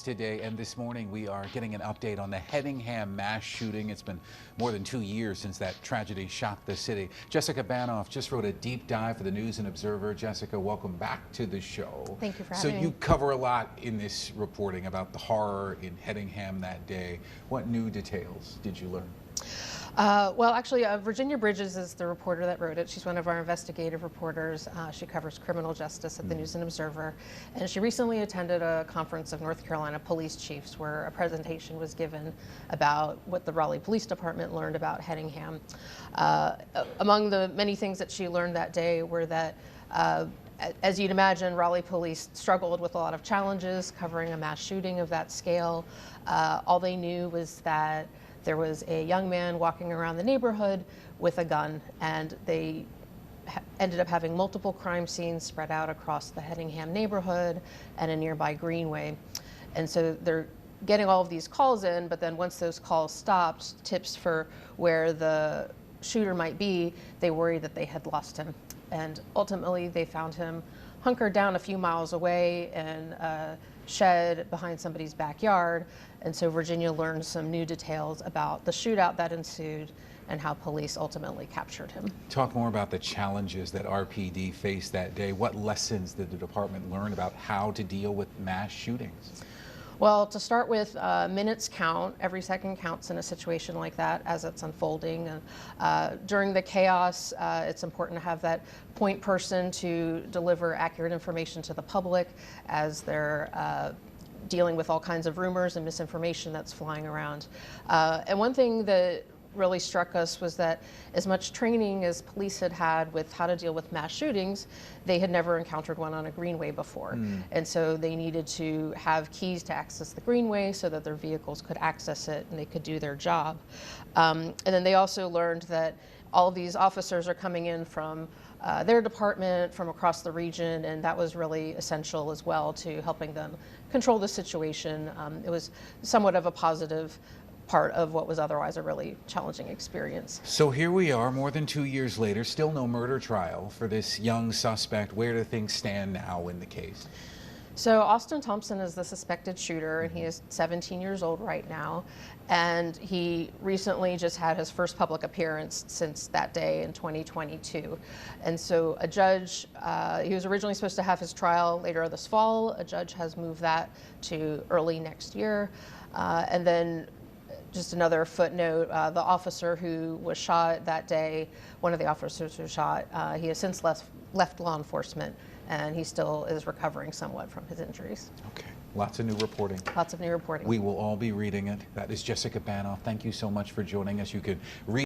today, and this morning we are getting an update on the Hedingham mass shooting. It's been more than 2 years since that tragedy shocked the city. Jessica Banoff just wrote a deep dive for the News and Observer. Jessica, welcome back to the show. Thank you for having me. So you cover a lot in this reporting about the horror in Hedingham that day. What new details did you learn? Well, actually, Virginia Bridges is the reporter that wrote it. She's one of our investigative reporters. She covers criminal justice at the News and Observer. And she recently attended a conference of North Carolina police chiefs where a presentation was given about what the Raleigh Police Department learned about Hedingham. Among the many things that she learned that day were that as you'd imagine, Raleigh police struggled with a lot of challenges covering a mass shooting of that scale. All they knew was that there was a young man walking around the neighborhood with a gun, and they ended up having multiple crime scenes spread out across the Hedingham neighborhood and a nearby greenway. And so they're getting all of these calls in, but then once those calls stopped, tips for where the shooter might be, they worried that they had lost him. And ultimately they found him hunkered down a few miles away in a shed behind somebody's backyard. And so Virginia learned some new details about the shootout that ensued and how police ultimately captured him. Talk more about the challenges that RPD faced that day. What lessons did the department learn about how to deal with mass shootings? Well, to start with, minutes count. Every second counts in a situation like that as it's unfolding. And during the chaos, it's important to have that point person to deliver accurate information to the public as they're dealing with all kinds of rumors and misinformation that's flying around. And one thing that really struck us was that as much training as police had had with how to deal with mass shootings, they had never encountered one on a greenway before. And so they needed to have keys to access the greenway so that their vehicles could access it and they could do their job. And then they also learned that all of these officers are coming in from their department, from across the region, and that was really essential as well to helping them control the situation. It was somewhat of a positive part of what was otherwise a really challenging experience. So here we are, more than 2 years later, still no murder trial for this young suspect. Where do things stand now in the case? So Austin Thompson is the suspected shooter, and he is 17 years old right now. And he recently just had his first public appearance since that day in 2022. And so a judge, he was originally supposed to have his trial later this fall. A judge has moved that to early next year. And then just another footnote, the officer who was shot that day, one of the officers who shot, he has since left law enforcement, and he still is recovering somewhat from his injuries. Okay, lots of new reporting. Lots of new reporting. We will all be reading it. That is Jessica Banoff. Thank you so much for joining us. You could read